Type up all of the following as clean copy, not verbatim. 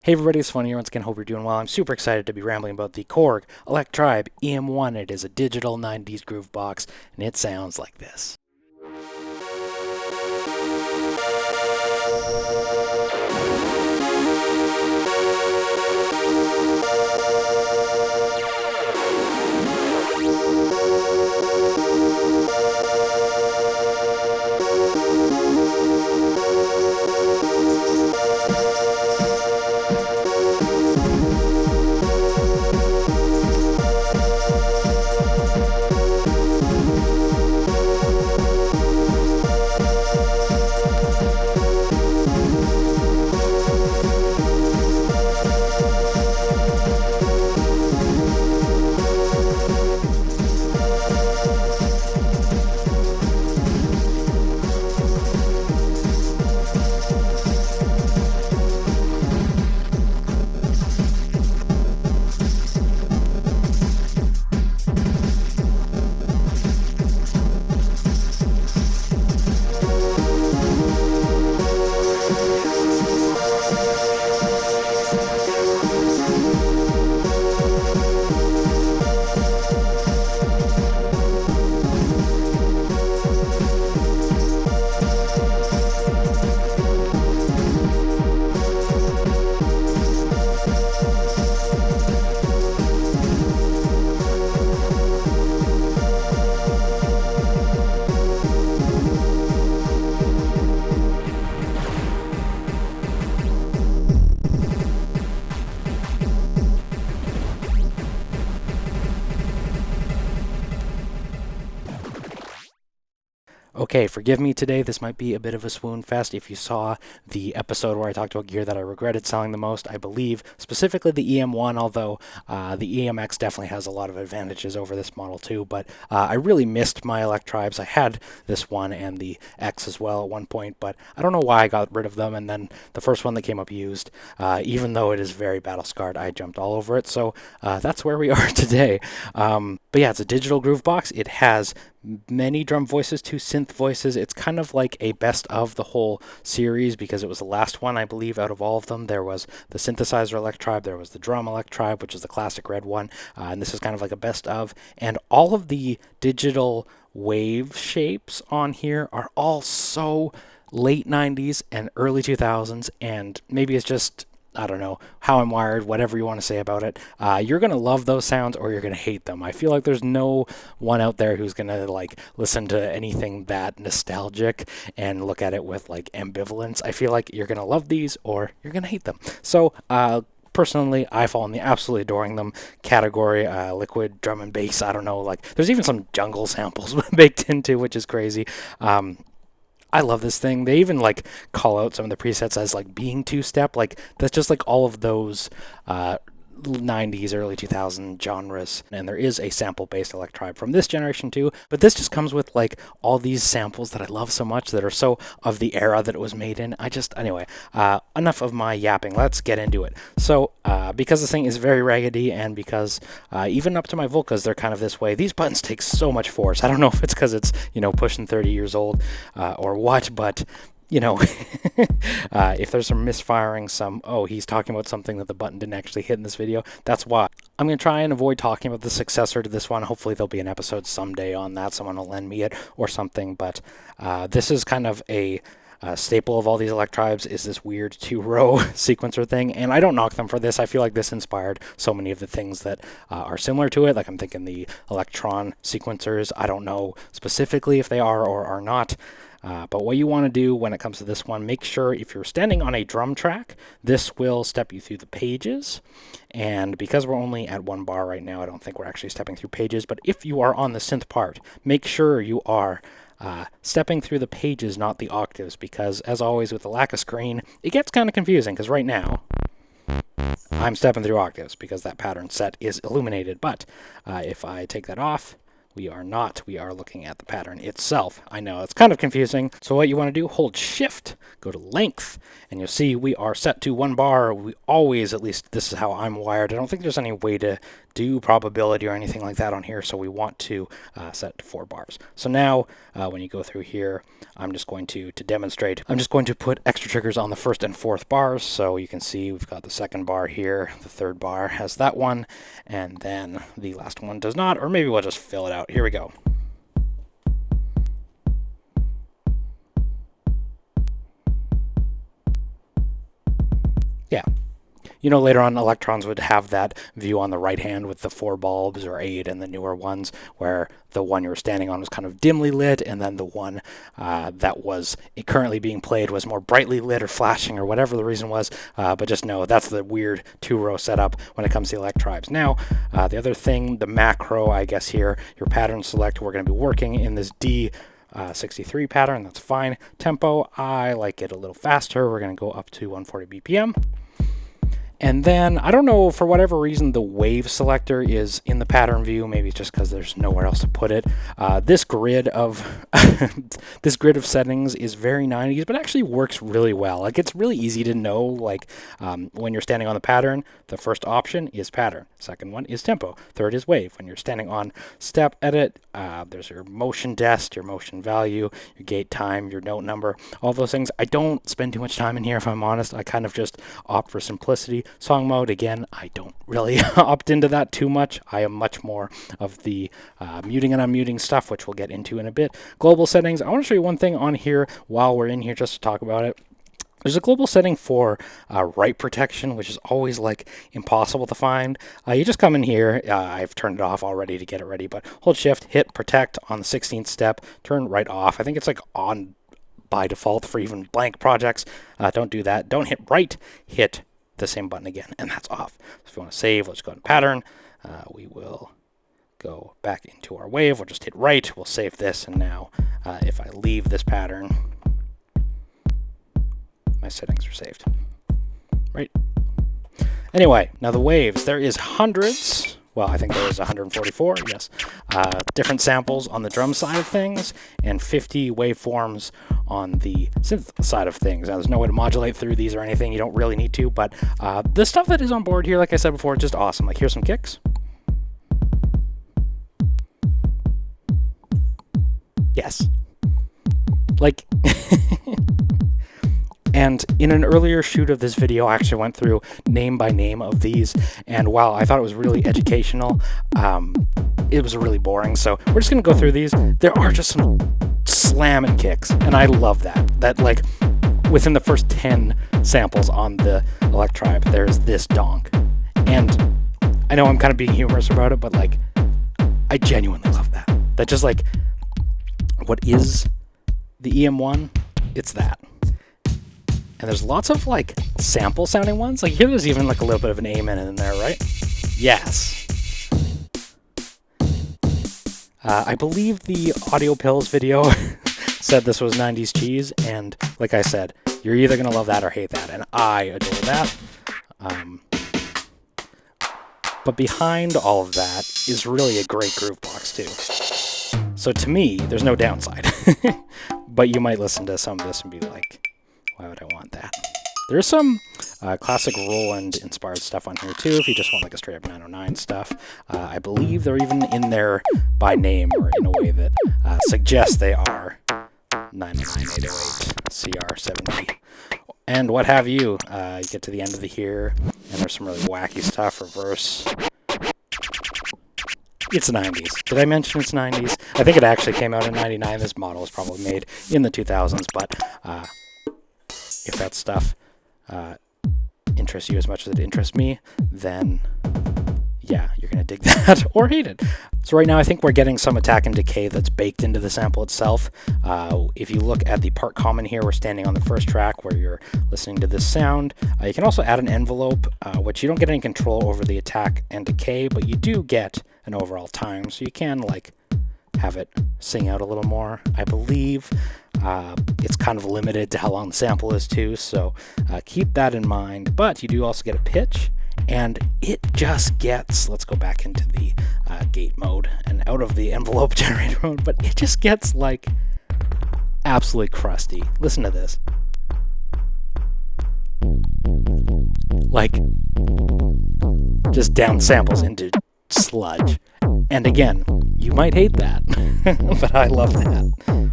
Hey everybody, it's Funny here once again. Hope you're doing well. I'm super excited to be rambling about the Korg Electribe EM-1. It is a digital 90s groove box, and it sounds like this. Okay, forgive me today. This might be a bit of a swoon fest. If you saw the episode where I talked about gear that I regretted selling the most, I believe specifically the EM1, although the EMX definitely has a lot of advantages over this model too. But I really missed my Electribes. I had this one and the X as well at one point, but I don't know why I got rid of them. And then the first one that came up used, even though it is very battle scarred, I jumped all over it. So that's where we are today. But yeah, it's a digital groove box. It has many drum voices, two synth voices. It's kind of like a best of the whole series because it was the last one, I believe, out of all of them. There was the synthesizer Electribe, there was the drum Electribe, which is the classic red one, and this is kind of like a best of. And all of the digital wave shapes on here are all so late 90s and early 2000s, and maybe it's just I don't know how I'm wired, whatever you want to say about it. You're going to love those sounds or you're going to hate them. I feel like there's no one out there who's going to like listen to anything that nostalgic and look at it with like ambivalence. I feel like you're going to love these or you're going to hate them. So, personally, I fall in the absolutely adoring them category. Liquid drum and bass. I don't know. Like, there's even some jungle samples baked into, which is crazy. I love this thing. They even like call out some of the presets as like being two-step. Like that's just like all of those 90s, early 2000s genres. And there is a sample-based Electribe from this generation too. But this just comes with like all these samples that I love so much that are so of the era that it was made in. Anyway, enough of my yapping. Let's get into it. So because this thing is very raggedy and because even up to my Volcas, they're kind of this way. These buttons take so much force. I don't know if it's because it's, pushing 30 years old or what, but if there's some misfiring, he's talking about something that the button didn't actually hit in this video, that's why. I'm going to try and avoid talking about the successor to this one. Hopefully there'll be an episode someday on that. Someone will lend me it or something, but this is kind of a staple of all these Electribes is this weird two-row sequencer thing, and I don't knock them for this. I feel like this inspired so many of the things that are similar to it. Like I'm thinking the Electron sequencers. I don't know specifically if they are or are not. But what you want to do when it comes to this one, make sure if you're standing on a drum track, this will step you through the pages. And because we're only at one bar right now, I don't think we're actually stepping through pages. But if you are on the synth part, make sure you are stepping through the pages, not the octaves, because as always with the lack of screen, it gets kind of confusing because right now I'm stepping through octaves because that pattern set is illuminated. But if I take that off, We are not. We are looking at the pattern itself. I know, it's kind of confusing. So what you want to do, hold Shift, go to Length, and you'll see we are set to 1 bar. We always, at least this is how I'm wired. I don't think there's any way to do probability or anything like that on here, so we want to set it to 4 bars. So now, when you go through here, I'm just going to demonstrate, I'm just going to put extra triggers on the 1st and 4th bars. So you can see we've got the 2nd bar here, the 3rd bar has that one, and then the last one does not, or maybe we'll just fill it out. Here we go. Yeah. You know, later on, Electrons would have that view on the right hand with the 4 bulbs or 8 and the newer ones, where the one you were standing on was kind of dimly lit, and then the one that was currently being played was more brightly lit or flashing or whatever the reason was. But just know that's the weird 2-row setup when it comes to Electribes. Now, the other thing, the macro, I guess here, your pattern select, we're going to be working in this D 63 pattern. That's fine. Tempo, I like it a little faster. We're going to go up to 140 BPM. And then, I don't know, for whatever reason, the wave selector is in the pattern view. Maybe it's just because there's nowhere else to put it. This grid of this grid of settings is very 90s, but actually works really well. Like, it's really easy to know, like, when you're standing on the pattern, the first option is pattern. Second one is tempo. Third is wave. When you're standing on step edit, there's your motion dest, your motion value, your gate time, your note number, all those things. I don't spend too much time in here, if I'm honest. I kind of just opt for simplicity. Song mode, again, I don't really opt into that too much. I am much more of the muting and unmuting stuff, which we'll get into in a bit. Global settings, I want to show you one thing on here while we're in here just to talk about it. There's a global setting for write protection, which is always like impossible to find. You just come in here. I've turned it off already to get it ready, but hold Shift, hit protect on the 16th step, turn write off. I think it's like on by default for even blank projects. Don't do that. Don't hit write, hit the same button again, and that's off. So if you want to save, let's go to pattern. We will go back into our wave. We'll just hit write. We'll save this, and now if I leave this pattern, my settings are saved. Right. Anyway, now the waves. There is hundreds. Well, I think there is 144, yes. Different samples on the drum side of things, and 50 waveforms on the synth side of things. Now, there's no way to modulate through these or anything. You don't really need to, but the stuff that is on board here, like I said before, is just awesome. Like, here's some kicks. Yes. Like... And in an earlier shoot of this video, I actually went through name by name of these, and while I thought it was really educational, it was really boring, so we're just going to go through these. There are just some slamming kicks, and I love that. That, like, within the first 10 samples on the Electribe, there's this donk. And I know I'm kind of being humorous about it, but, like, I genuinely love that. That just, like, what is the EM-1? It's that. And there's lots of, like, sample sounding ones. Like, here there's even, like, a little bit of an amen in there, right? Yes. I believe the Audio Pills video said this was 90s cheese, and like I said, you're either going to love that or hate that, and I adore that. But behind all of that is really a great groove box, too. So to me, there's no downside. But you might listen to some of this and be like, why would I want that? There's some classic Roland-inspired stuff on here, too, if you just want like a straight-up 909 stuff. I believe they're even in there by name or in a way that suggests they are 909, 808, CR70, and what have you. You get to the end of the here, and there's some really wacky stuff, reverse. It's 90s. Did I mention it's 90s? I think it actually came out in 99. This model was probably made in the 2000s, but if that stuff interests you as much as it interests me, then yeah, you're going to dig that or hate it. So right now I think we're getting some attack and decay that's baked into the sample itself. If you look at the part common here, we're standing on the first track where you're listening to this sound. You can also add an envelope, which you don't get any control over the attack and decay, but you do get an overall time, so you can like have it sing out a little more. I believe it's kind of limited to how long the sample is too, so keep that in mind. But you do also get a pitch and it just gets, let's go back into the gate mode and out of the envelope generator mode, but it just gets like absolutely crusty. Listen to this. Like, just down samples into sludge. And again, you might hate that, but I love that.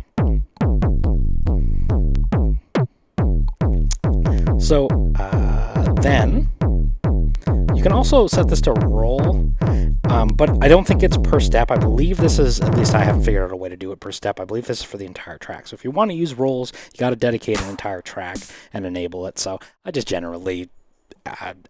So then you can also set this to roll, but I don't think it's per step. I believe this is, at least I haven't figured out a way to do it per step. I believe this is for the entire track. So if you want to use rolls, you got to dedicate an entire track and enable it. So I just generally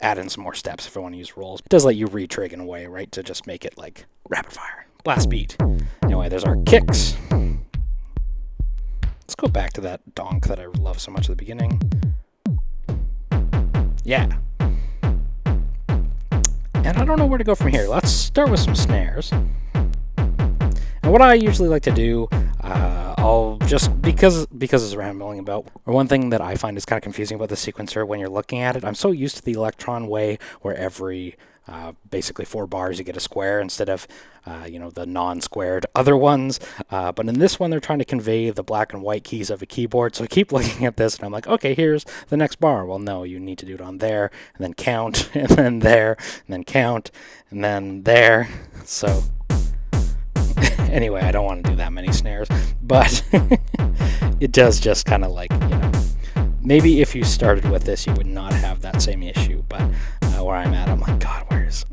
add in some more steps if I want to use rolls. It does let you re-trig in a way, right, to just make it like rapid fire, blast beat. Anyway, there's our kicks. Let's go back to that donk that I love so much at the beginning. Yeah. And I don't know where to go from here. Let's start with some snares. And what I usually like to do, I'll just, because it's rambling about, or one thing that I find is kind of confusing about the sequencer when you're looking at it, I'm so used to the Electron way where every basically 4 bars you get a square instead of the non-squared other ones, but in this one they're trying to convey the black and white keys of a keyboard. So I keep looking at this and I'm like, okay, here's the next bar. Well, no, you need to do it on there and then count and then there and then count and then there. So anyway, I don't want to do that many snares, but it does just kind of like, maybe if you started with this you would not have that same issue, but where I'm at, I'm like, God, where is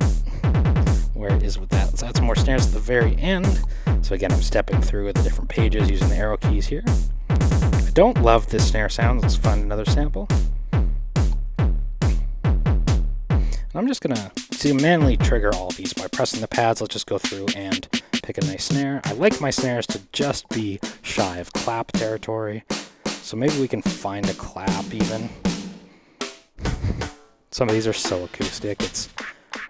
with that? So that's more snares at the very end. So again, I'm stepping through the different pages using the arrow keys here. I don't love this snare sound. Let's find another sample. And I'm just gonna manually trigger all of these by pressing the pads. Let's just go through and pick a nice snare. I like my snares to just be shy of clap territory. So maybe we can find a clap even. Some of these are so acoustic.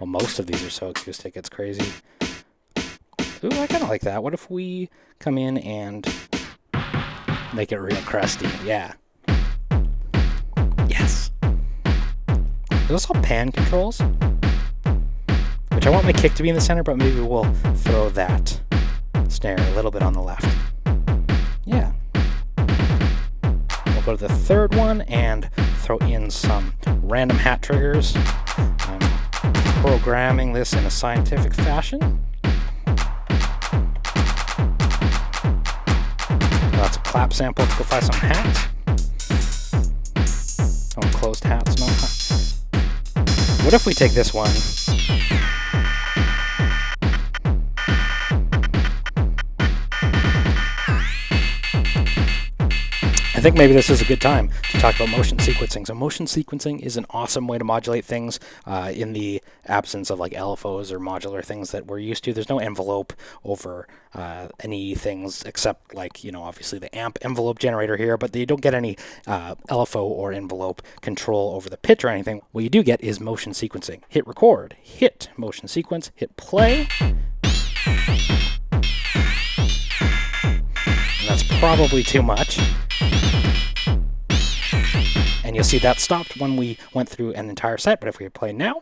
Well, most of these are so acoustic, it's crazy. Ooh, I kind of like that. What if we come in and make it real crusty? Yeah. Yes. Are those all pan controls? Which I want my kick to be in the center, but maybe we'll throw that snare a little bit on the left. Yeah. We'll go to the third one and throw in some random hat triggers. I'm programming this in a scientific fashion. That's a clap sample. Let's go find some hats. Oh, closed hats, no hats. What if we take this one? I think maybe this is a good time to talk about motion sequencing. So motion sequencing is an awesome way to modulate things in the absence of like LFOs or modular things that we're used to. There's no envelope over any things except like, obviously the amp envelope generator here, but you don't get any LFO or envelope control over the pitch or anything. What you do get is motion sequencing. Hit record, hit motion sequence, hit play. And that's probably too much. And you'll see that stopped when we went through an entire set, but if we play now,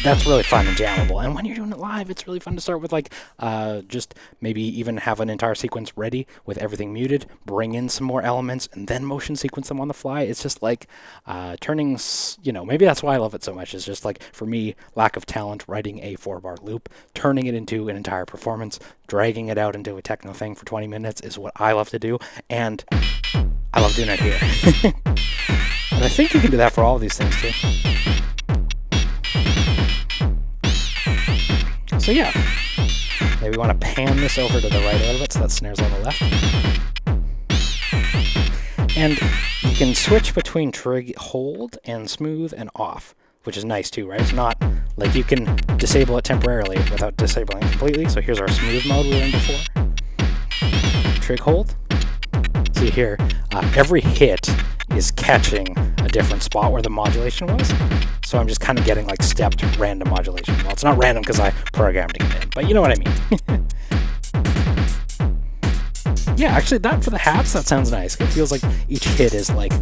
that's really fun and jammable. And when you're doing it live, it's really fun to start with like just maybe even have an entire sequence ready with everything muted, bring in some more elements, and then motion sequence them on the fly. It's just like turning, maybe that's why I love it so much. It's just like, for me, lack of talent, writing a 4-bar loop, turning it into an entire performance, dragging it out into a techno thing for 20 minutes is what I love to do. And I love doing it here. And I think you can do that for all of these things too. So yeah, maybe we want to pan this over to the right a little bit so that snare's on the left. And you can switch between trig hold and smooth and off, which is nice too, right? It's not like you can disable it temporarily without disabling it completely. So here's our smooth mode we were in before. Trig hold. See here, every hit is catching a different spot where the modulation was. So I'm just kind of getting like stepped random modulation. Well, it's not random because I programmed it in, but you know what I mean. Yeah, actually that for the hats, that sounds nice. It feels like each hit is like,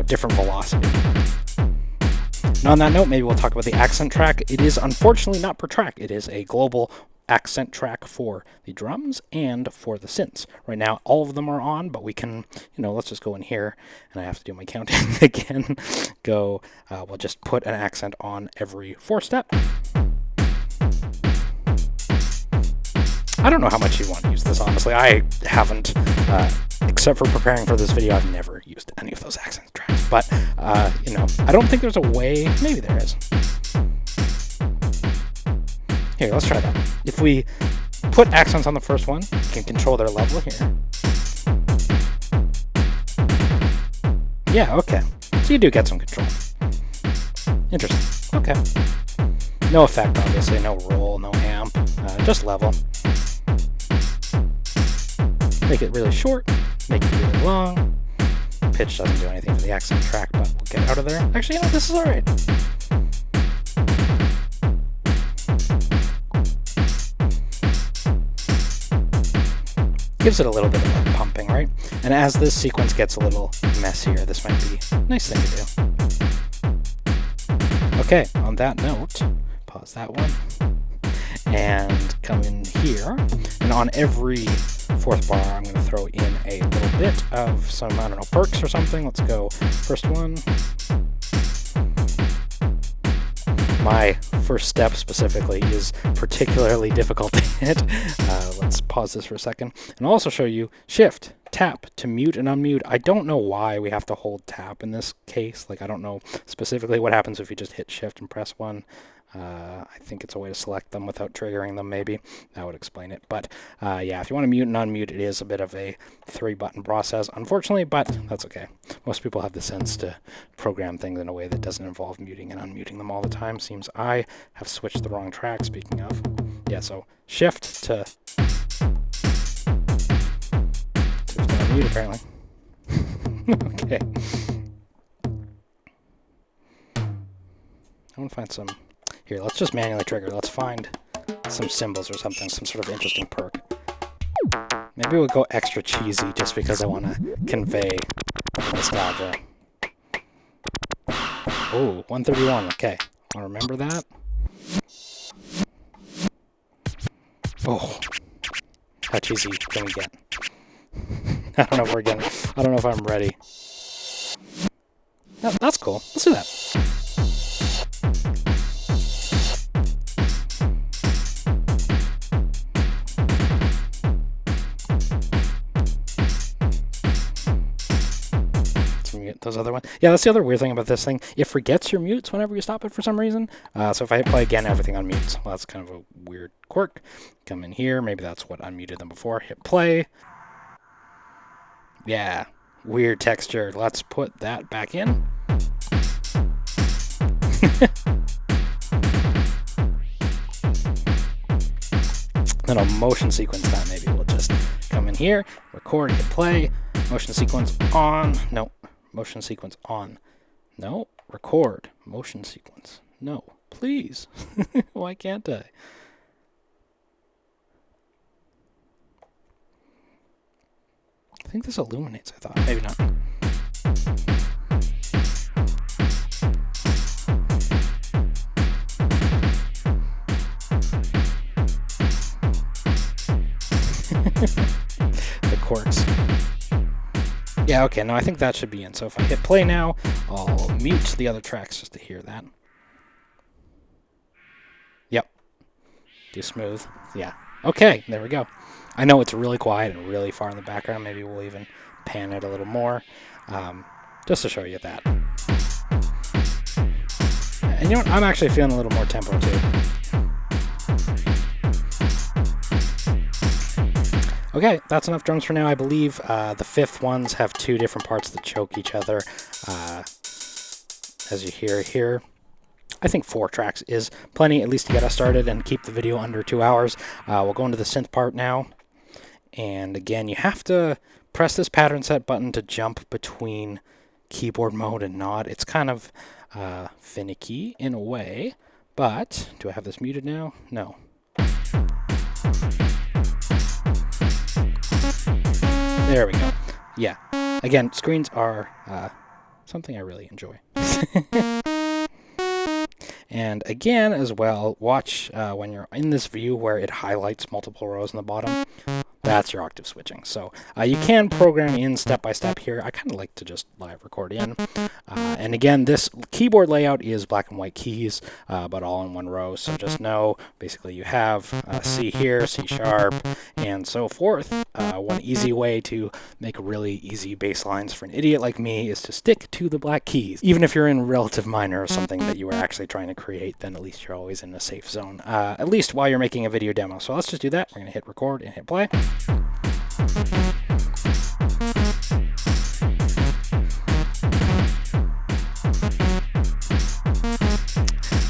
different velocity. And on that note, maybe we'll talk about the accent track. It is unfortunately not per track. It is a global accent track for the drums and for the synths. Right now, all of them are on, but we can, let's just go in here, and I have to do my counting again. We'll just put an accent on every 4-step. I don't know how much you want to use this, honestly. I haven't, except for preparing for this video, I've never used any of those accent tracks. But, I don't think there's a way, maybe there is. Here, let's try that. If we put accents on the first one, we can control their level here. Yeah, okay. So you do get some control. Interesting. Okay. No effect, obviously. No roll, no amp. Just level. Make it really short. Make it really long. Pitch doesn't do anything for the accent track, but we'll get out of there. Actually, this is alright. Gives it a little bit of like pumping, right? And as this sequence gets a little messier, this might be a nice thing to do. Okay, on that note, pause that one. And come in here. And on every 4th bar, I'm going to throw in a little bit of some, perks or something. Let's go first one. My first step specifically is particularly difficult to hit. Let's pause this for a second. And I'll also show you Shift, Tap to mute and unmute. I don't know why we have to hold Tap in this case. I don't know specifically what happens if you just hit Shift and press 1. I think it's a way to select them without triggering them, maybe. That would explain it. But yeah, if you want to mute and unmute, it is a bit of a 3-button process, unfortunately, but that's okay. Most people have the sense to program things in a way that doesn't involve muting and unmuting them all the time. Seems I have switched the wrong track, speaking of. Yeah, so Shift to unmute, apparently. Okay. I want to find some... Here, let's just manually trigger. Let's find some symbols or something, some sort of interesting perk. Maybe we'll go extra cheesy just because I want to convey nostalgia. Oh, 131, okay. I'll remember that. Oh, how cheesy can we get? I don't know if we're getting, I don't know if I'm ready. No, that's cool. Let's do that. Those other ones. Yeah, that's the other weird thing about this thing. It forgets your mutes whenever you stop it for some reason. So if I hit play again, everything unmutes. Well, that's kind of a weird quirk. Come in here. Maybe that's what unmuted them before. Hit play. Yeah, weird texture. Let's put that back in. Then I'll motion sequence that. Maybe we'll just come in here, record, hit play, motion sequence on. No. Motion sequence on. No. Record. Motion sequence. No. Please. Why can't I? I think this illuminates, I thought. Maybe not. The quirks. Yeah, okay, no, I think that should be in. So if I hit play now, I'll mute the other tracks just to hear that. Yep. Do smooth. Yeah. Okay, there we go. I know it's really quiet and really far in the background. Maybe we'll even pan it a little more, just to show you that. And you know what? I'm actually feeling a little more tempo, too. Okay, that's enough drums for now. I believe the 5th ones have 2 different parts that choke each other, as you hear here. I think 4 tracks is plenty, at least to get us started and keep the video under 2 hours. We'll go into the synth part now. And again, you have to press this pattern set button to jump between keyboard mode and nod. It's kind of finicky in a way, but do I have this muted now? No. There we go. Yeah. Again, screens are something I really enjoy. And again, as well, watch when you're in this view where it highlights multiple rows in the bottom. That's your octave switching. So you can program in step by step here. I kind of like to just live record in. And again, this keyboard layout is black and white keys, but all in one row. So just know, basically, you have C here, C sharp, and so forth. One easy way to make really easy bass lines for an idiot like me is to stick to the black keys. Even if you're in relative minor or something that you are actually trying to create, then at least you're always in a safe zone, at least while you're making a video demo. So let's just do that. We're going to hit record and hit play.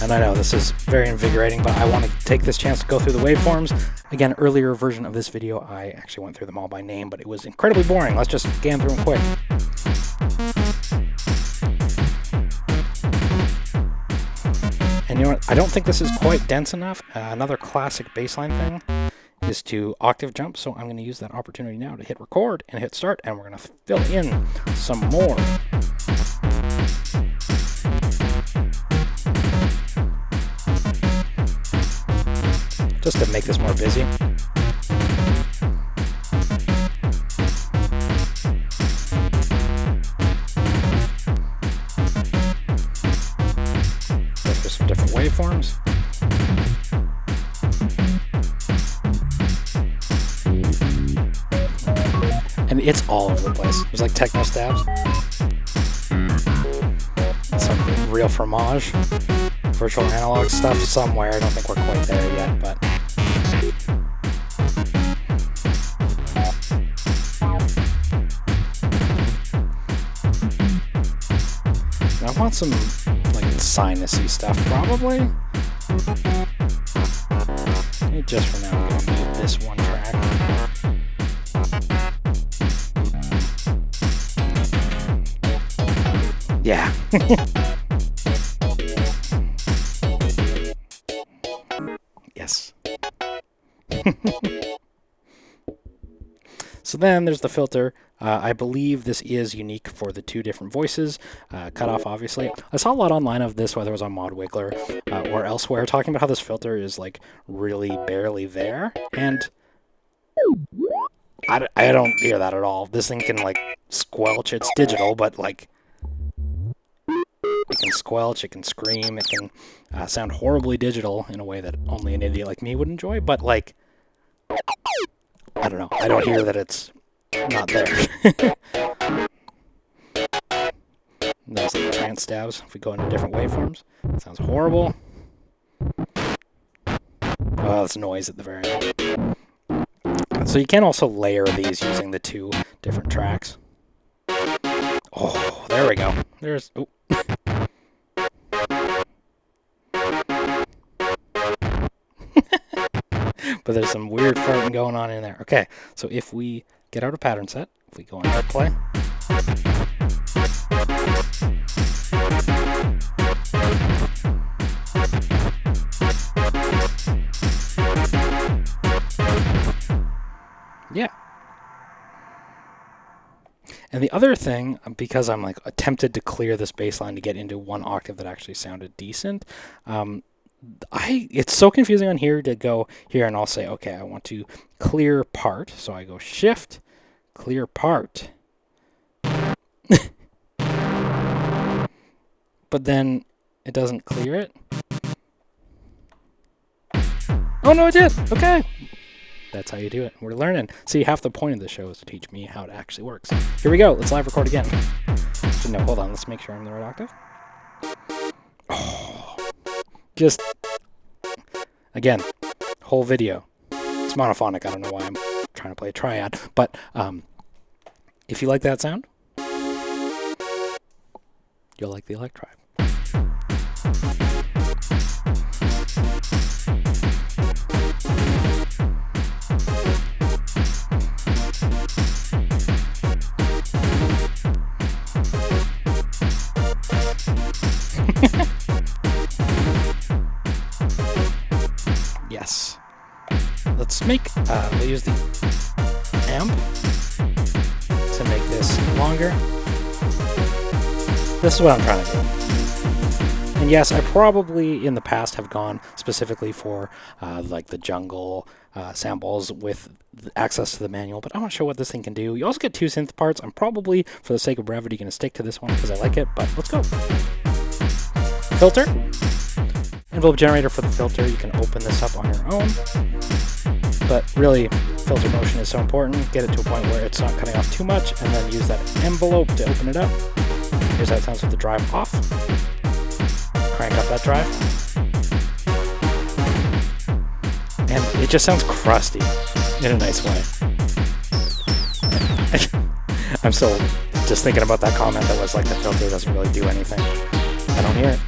And I know this is very invigorating, but I want to take this chance to go through the waveforms. Again, earlier version of this video, I actually went through them all by name, but it was incredibly boring. Let's just scan through them quick. And you know what? I don't think this is quite dense enough. Another classic bassline thing is to octave jump, so I'm going to use that opportunity now to hit record and hit start, and we're going to fill in some more. Just to make this more busy. Go through some different waveforms. And it's all over the place. There's like techno stabs. Some real fromage. Virtual analog stuff somewhere. I don't think we're quite there yet, but... I want some, like, sinusy stuff, probably. Just for now, I'm going to mute this one track. Yeah. Yes. So then there's the filter. I believe this is unique for the two different voices. Cutoff, obviously. I saw a lot online of this, whether it was on Mod Wiggler or elsewhere, talking about how this filter is like really barely there. And I don't hear that at all. This thing can like squelch. It's digital, but like it can squelch, it can scream, it can sound horribly digital in a way that only an idiot like me would enjoy, but like, I don't know. I don't hear that it's not there. Those like trance stabs, if we go into different waveforms, it sounds horrible. Oh, that's noise at the very end. So you can also layer these using the two different tracks. Oh, there we go. There's... Oh. But there's some weird farting going on in there. Okay, so if we get out of pattern set, if we go on AirPlay, yeah. And the other thing, because I'm like attempted to clear this bass line to get into one octave that actually sounded decent, it's so confusing on here to go here and I'll say, okay, I want to clear part. So I go shift, clear part. But then it doesn't clear it. Oh no, it did. Okay. That's how you do it. We're learning. See, half the point of the show is to teach me how it actually works. Here we go. Let's live record again. So no, hold on. Let's make sure I'm in the right octave. Oh, just, again, whole video. It's monophonic. I don't know why I'm trying to play a triad. But if you like that sound, you'll like the Electribe. Yes. Let's make, we'll use the amp to make this longer. This is what I'm trying to do. And yes, I probably in the past have gone specifically for like the jungle samples with access to the manual, but I want to show what this thing can do. You also get 2 synth parts. I'm probably, for the sake of brevity, going to stick to this one because I like it, but let's go. Filter. Envelope generator for the filter. You can open this up on your own, but really, filter motion is so important. Get it to a point where it's not cutting off too much, and then use that envelope to open it up. Here's how it sounds with the drive off. Crank up that drive. And it just sounds crusty in a nice way. I'm still just thinking about that comment that was like the filter doesn't really do anything. I don't hear it.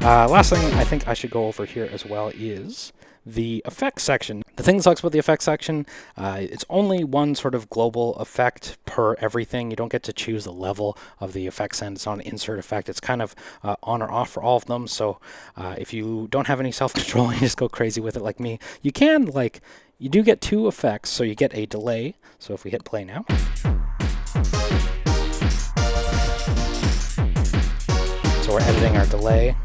Last thing I think I should go over here as well is the effects section. The thing that sucks about the effects section, it's only one sort of global effect per everything. You don't get to choose the level of the effect send. It's not an insert effect. It's kind of on or off for all of them. So if you don't have any self-control and you just go crazy with it like me, you can, like, you do get 2 effects. So you get a delay. So if we hit play now. So we're editing our delay.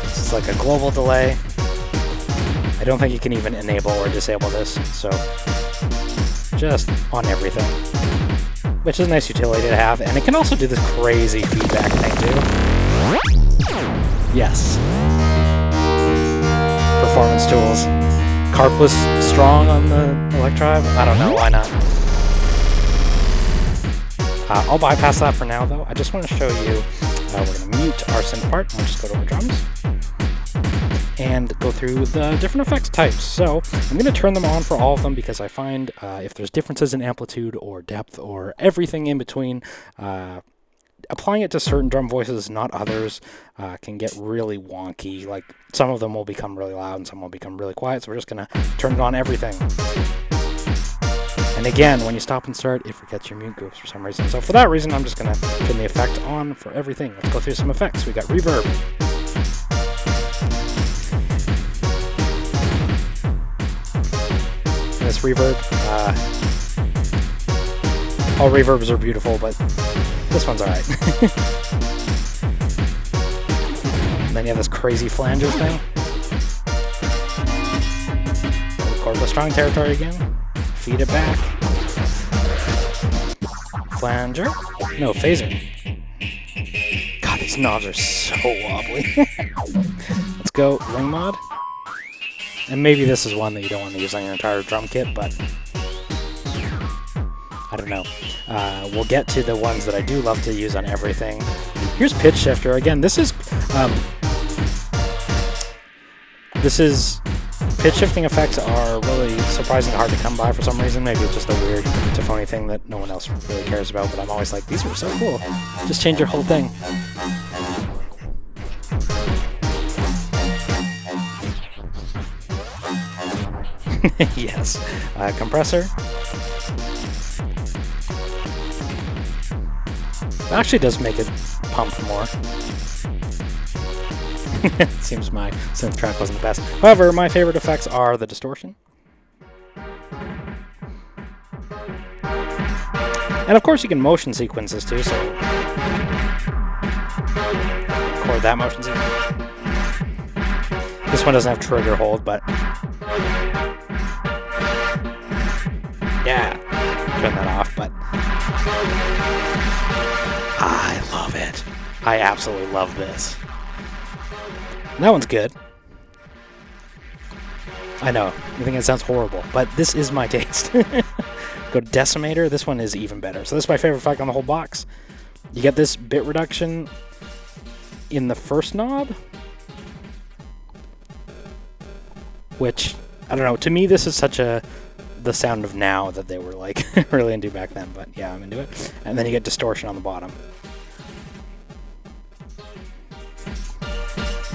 It's like a global delay. I don't think you can even enable or disable this, so just on everything, which is a nice utility to have, and it can also do this crazy feedback thing too. Yes. Performance tools. Carpless strong on the Electribe? I don't know, why not? I'll bypass that for now though. I just want to show you, we're going to mute our synth part, and we'll just go to our drums and go through the different effects types. So I'm going to turn them on for all of them because I find if there's differences in amplitude or depth or everything in between, applying it to certain drum voices, not others, can get really wonky. Like some of them will become really loud and some will become really quiet. So we're just going to turn it on everything. And again, when you stop and start, it forgets your mute groups for some reason. So for that reason, I'm just going to turn the effect on for everything. Let's go through some effects. We got reverb. And this reverb, all reverbs are beautiful, but this one's alright. And then you have this crazy flanger thing. Chord strong territory again. Feed it back. Flanger. No, phaser. God, these knobs are so wobbly. Let's go ring mod. And maybe this is one that you don't want to use on your entire drum kit, but I don't know. We'll get to the ones that I do love to use on everything. Here's pitch shifter. Again, this is pitch shifting effects are really surprisingly hard to come by for some reason. Maybe it's just a weird tafony thing that no one else really cares about, but I'm always like, these are so cool. Just change your whole thing. Yes. Compressor. It actually does make it pump more. It seems my synth track wasn't the best. However, my favorite effects are the distortion. And of course you can motion sequence this too, so record that motion sequence. This one doesn't have trigger hold, but yeah, turn that off, but I love it. I absolutely love this. That one's good. I know, you think it sounds horrible, but this is my taste. Go to decimator, this one is even better. So this is my favorite effect on the whole box. You get this bit reduction in the first knob, which, I don't know, to me this is such the sound of now that they were like really into back then, but yeah, I'm into it. And then you get distortion on the bottom.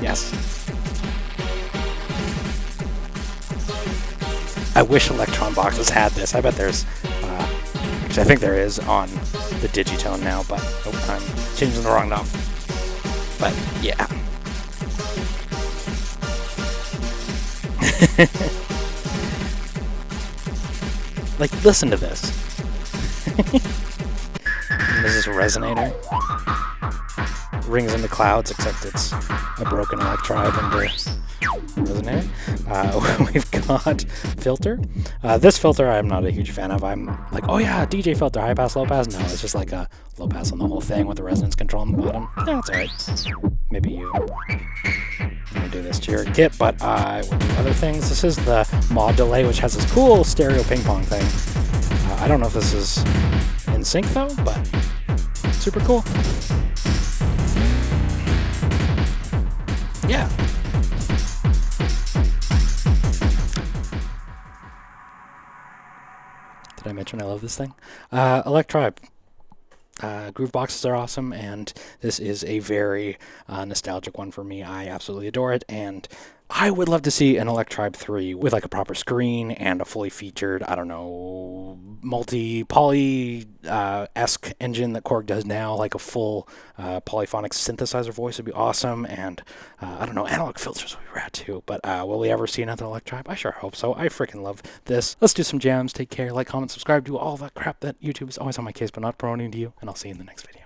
Yes. I wish Electron boxes had this. I bet there's, actually I think there is on the Digitone now, but oh, I'm changing the wrong knob. But yeah. Like, listen to this. This is a resonator. Rings into Clouds, except it's a broken Electribe into Resonate. We've got Filter. This filter I'm not a huge fan of. I'm like, oh yeah, DJ filter, high pass, low pass. No, it's just like a low pass on the whole thing with the resonance control on the bottom. Yeah, it's alright. Maybe you do this to your kit, but with the other things, this is the mod delay, which has this cool stereo ping pong thing. I don't know if this is in sync though, but super cool. Yeah. Did I mention I love this thing? Electribe. Groove boxes are awesome, and this is a very nostalgic one for me. I absolutely adore it, and I would love to see an Electribe 3 with like a proper screen and a fully featured, I don't know, multi-poly-esque engine that Korg does now, like a full polyphonic synthesizer voice would be awesome, and I don't know, analog filters would be rad too, but will we ever see another Electribe? I sure hope so. I freaking love this. Let's do some jams. Take care, like, comment, subscribe, do all that crap that YouTube is always on my case but not promoting to you, and I'll see you in the next video.